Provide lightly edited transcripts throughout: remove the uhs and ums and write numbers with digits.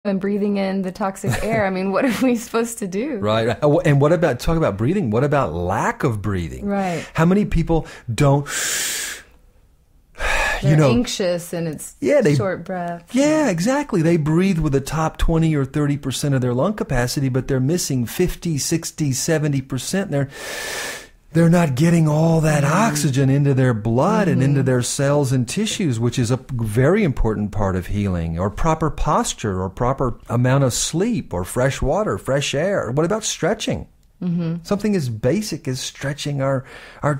and breathing in the toxic air. I mean, what are we supposed to do? Right. And what about, talk about breathing, what about lack of breathing? Right. How many people don't, They're anxious and it's short breath. Yeah, exactly. They breathe with the top 20 or 30% of their lung capacity, but they're missing 50, 60, 70%. They're not getting all that oxygen into their blood and into their cells and tissues, which is a very important part of healing, or proper posture, or proper amount of sleep, or fresh water, fresh air. What about stretching? Something as basic as stretching our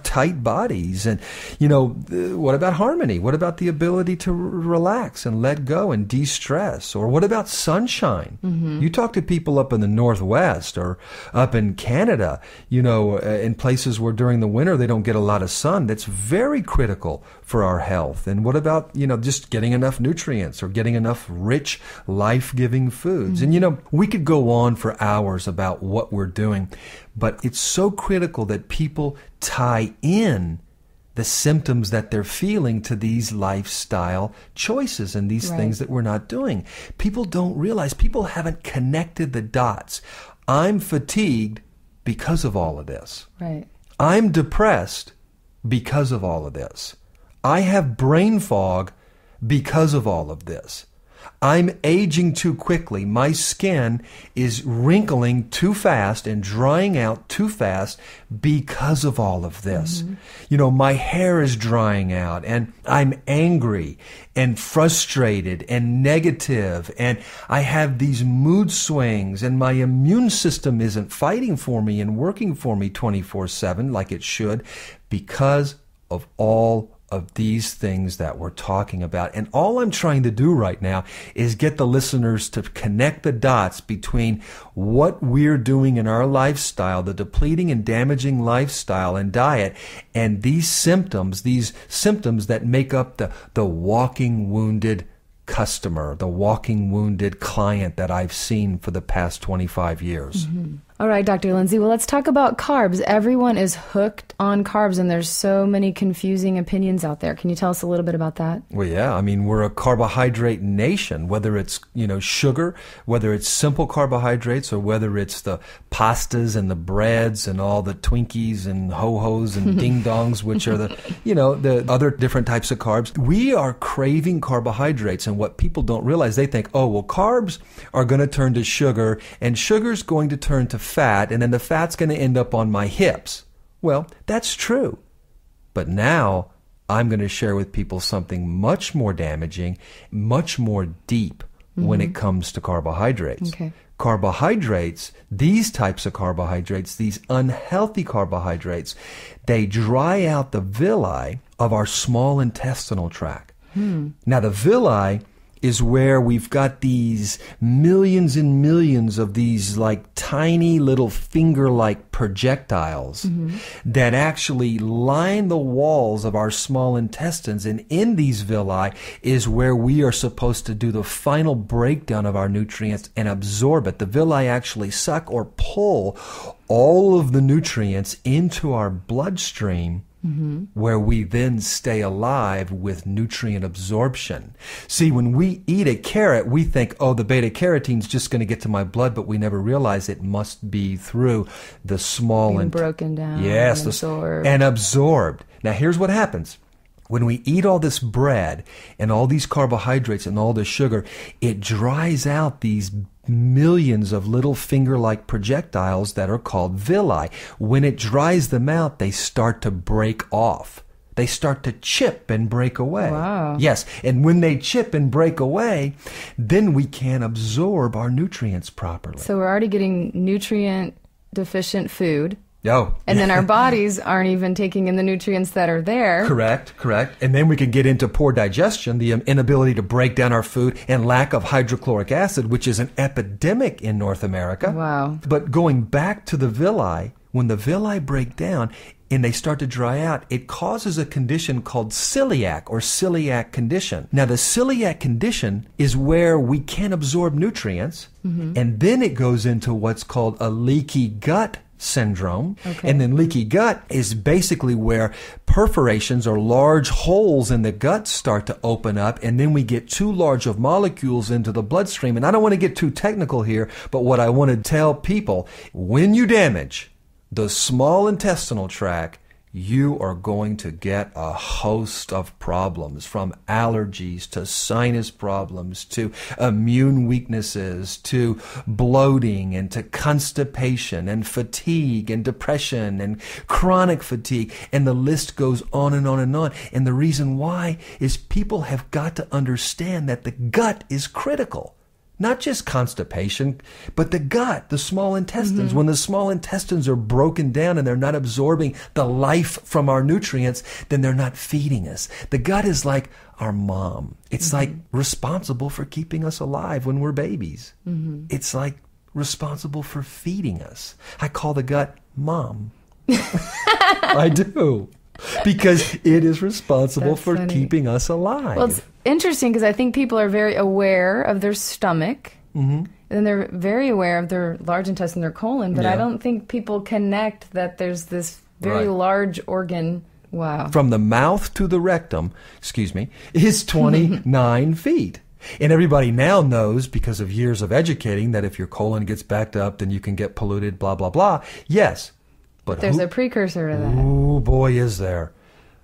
tight bodies. And, what about harmony? What about the ability to relax and let go and de-stress? Or what about sunshine? You talk to people up in the Northwest or up in Canada, in places where during the winter they don't get a lot of sun. That's very critical for our health. And what about, just getting enough nutrients or getting enough rich, life-giving foods? And, we could go on for hours about what we're doing. But it's so critical that people tie in the symptoms that they're feeling to these lifestyle choices and these things that we're not doing. People don't realize, people haven't connected the dots. I'm fatigued because of all of this. Right. I'm depressed because of all of this. I have brain fog because of all of this. I'm aging too quickly. My skin is wrinkling too fast and drying out too fast because of all of this. My hair is drying out, and I'm angry and frustrated and negative, and I have these mood swings, and my immune system isn't fighting for me and working for me 24/7 like it should because of all of these things that we're talking about. And all I'm trying to do right now is get the listeners to connect the dots between what we're doing in our lifestyle, the depleting and damaging lifestyle and diet, and these symptoms that make up the walking wounded customer, the walking wounded client that I've seen for the past 25 years. All right, Dr. Lindsay. Well, let's talk about carbs. Everyone is hooked on carbs, and there's so many confusing opinions out there. Can you tell us a little bit about that? Well, yeah. I mean, we're a carbohydrate nation, whether it's, sugar, whether it's simple carbohydrates, or whether it's the pastas and the breads and all the Twinkies and ho-hos and ding-dongs, which are the other different types of carbs. We are craving carbohydrates, and what people don't realize, they think, carbs are going to turn to sugar, and sugar's going to turn to fat, and then the fat's going to end up on my hips. Well, that's true. But now I'm going to share with people something much more damaging, much more deep when it comes to carbohydrates. Okay. Carbohydrates, these types of carbohydrates, these unhealthy carbohydrates, they dry out the villi of our small intestinal tract. Now, the villi is where we've got these millions and millions of these like tiny little finger-like projectiles that actually line the walls of our small intestines. And in these villi is where we are supposed to do the final breakdown of our nutrients and absorb it. The villi actually suck or pull all of the nutrients into our bloodstream, where we then stay alive with nutrient absorption. See, when we eat a carrot, we think, the beta-carotene is just going to get to my blood, but we never realize it must be through the small and broken down, and absorbed. Now, here's what happens. When we eat all this bread and all these carbohydrates and all this sugar, it dries out these millions of little finger-like projectiles that are called villi. When it dries them out, they start to break off. They start to chip and break away. Wow. Yes, and when they chip and break away, then we can't absorb our nutrients properly. So we're already getting nutrient-deficient food. Oh. And then our bodies aren't even taking in the nutrients that are there. Correct. And then we can get into poor digestion, the inability to break down our food, and lack of hydrochloric acid, which is an epidemic in North America. Wow. But going back to the villi, when the villi break down and they start to dry out, it causes a condition called celiac condition. Now, the celiac condition is where we can't absorb nutrients, and then it goes into what's called a leaky gut syndrome. Okay. And then leaky gut is basically where perforations or large holes in the gut start to open up, and then we get too large of molecules into the bloodstream. And I don't want to get too technical here, but what I want to tell people, when you damage the small intestinal tract, you are going to get a host of problems, from allergies to sinus problems to immune weaknesses to bloating and to constipation and fatigue and depression and chronic fatigue. And the list goes on and on and on. And the reason why is people have got to understand that the gut is critical. Not just constipation, but the gut, the small intestines. When the small intestines are broken down and they're not absorbing the life from our nutrients, then they're not feeding us. The gut is like our mom. It's like responsible for keeping us alive when we're babies. It's like responsible for feeding us. I call the gut mom. I do. Because it is responsible That's for funny. keeping us alive. Well, it's interesting because I think people are very aware of their stomach, and they're very aware of their large intestine, their colon, but I Yeah. don't think people connect that there's this very Right. large organ. Wow. From the mouth to the rectum, is 29 feet. And everybody now knows, because of years of educating, that if your colon gets backed up, then you can get polluted, blah, blah, blah. Yes. But There's a precursor to that. oh, boy, is there.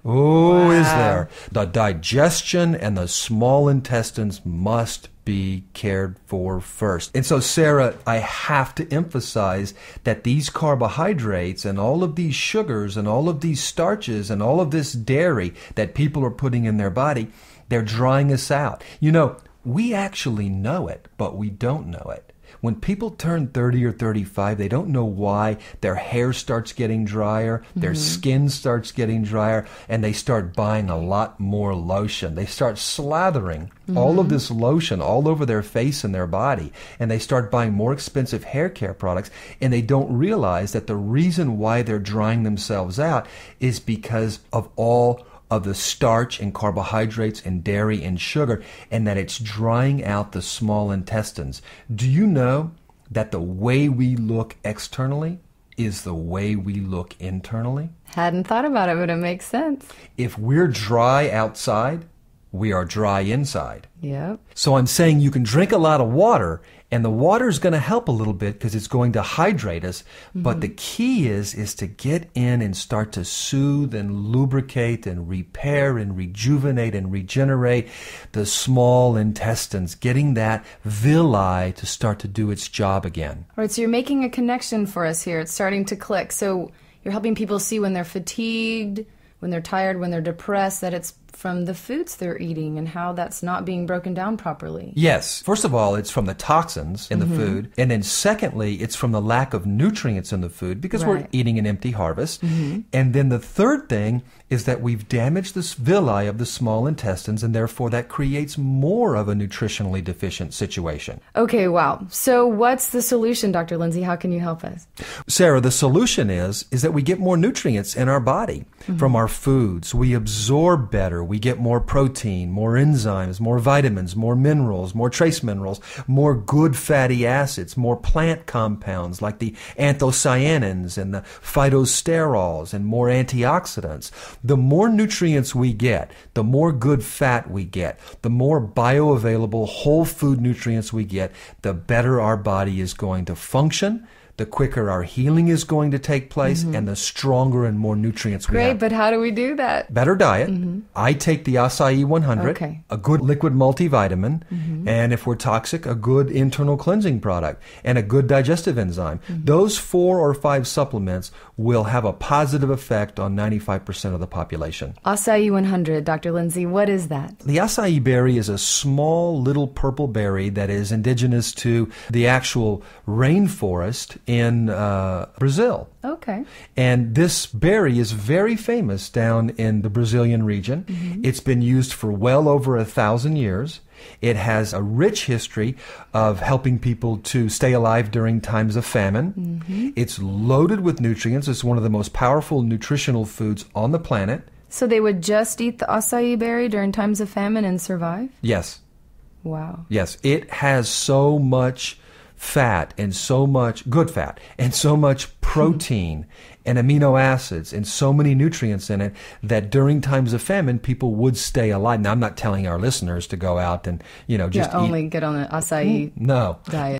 Oh, is Wow. there. The digestion and the small intestines must be cared for first. And so, Sarah, I have to emphasize that these carbohydrates and all of these sugars and all of these starches and all of this dairy that people are putting in their body, they're drying us out. You know, we actually know it, but we don't know it. When people turn 30 or 35, they don't know why their hair starts getting drier, their skin starts getting drier, and they start buying a lot more lotion. They start slathering all of this lotion all over their face and their body, and they start buying more expensive hair care products, and they don't realize that the reason why they're drying themselves out is because of all of the starch and carbohydrates and dairy and sugar, and that it's drying out the small intestines. Do you know that the way we look externally is the way we look internally? Hadn't thought about it, but it makes sense. If we're dry outside, we are dry inside. Yep. So I'm saying you can drink a lot of water, and the water is going to help a little bit because it's going to hydrate us. But the key is to get in and start to soothe and lubricate and repair and rejuvenate and regenerate the small intestines, getting that villi to start to do its job again. All right, so you're making a connection for us here. It's starting to click. So you're helping people see when they're fatigued, when they're tired, when they're depressed, that it's from the foods they're eating and how that's not being broken down properly. Yes. First of all, it's from the toxins in the food. And then secondly, it's from the lack of nutrients in the food because we're Right. eating an empty harvest. And then the third thing is that we've damaged the villi of the small intestines, and therefore that creates more of a nutritionally deficient situation. Okay, wow. So what's the solution, Dr. Lindsay? How can you help us? Sarah, the solution is that we get more nutrients in our body from our foods. We absorb better. We get more protein, more enzymes, more vitamins, more minerals, more trace minerals, more good fatty acids, more plant compounds like the anthocyanins and the phytosterols, and more antioxidants. The more nutrients we get, the more good fat we get, the more bioavailable whole food nutrients we get, the better our body is going to function, the quicker our healing is going to take place, and the stronger and more nutrients we Great, have. but how do we do that? Better diet. I take the Acai 100, Okay. a good liquid multivitamin, and if we're toxic, a good internal cleansing product, and a good digestive enzyme. Those 4 or 5 supplements will have a positive effect on 95% of the population. Acai 100, Dr. Lindsay, what is that? The acai berry is a small little purple berry that is indigenous to the actual rainforest in Brazil. Okay. And this berry is very famous down in the Brazilian region. It's been used for well over 1,000 years. It has a rich history of helping people to stay alive during times of famine. It's loaded with nutrients. It's one of the most powerful nutritional foods on the planet. So they would just eat the acai berry during times of famine and survive? Yes. Wow. Yes. It has so much fat and so much good fat and so much protein and amino acids and so many nutrients in it that during times of famine, people would stay alive. Now, I'm not telling our listeners to go out and, just only get on the acai no diet.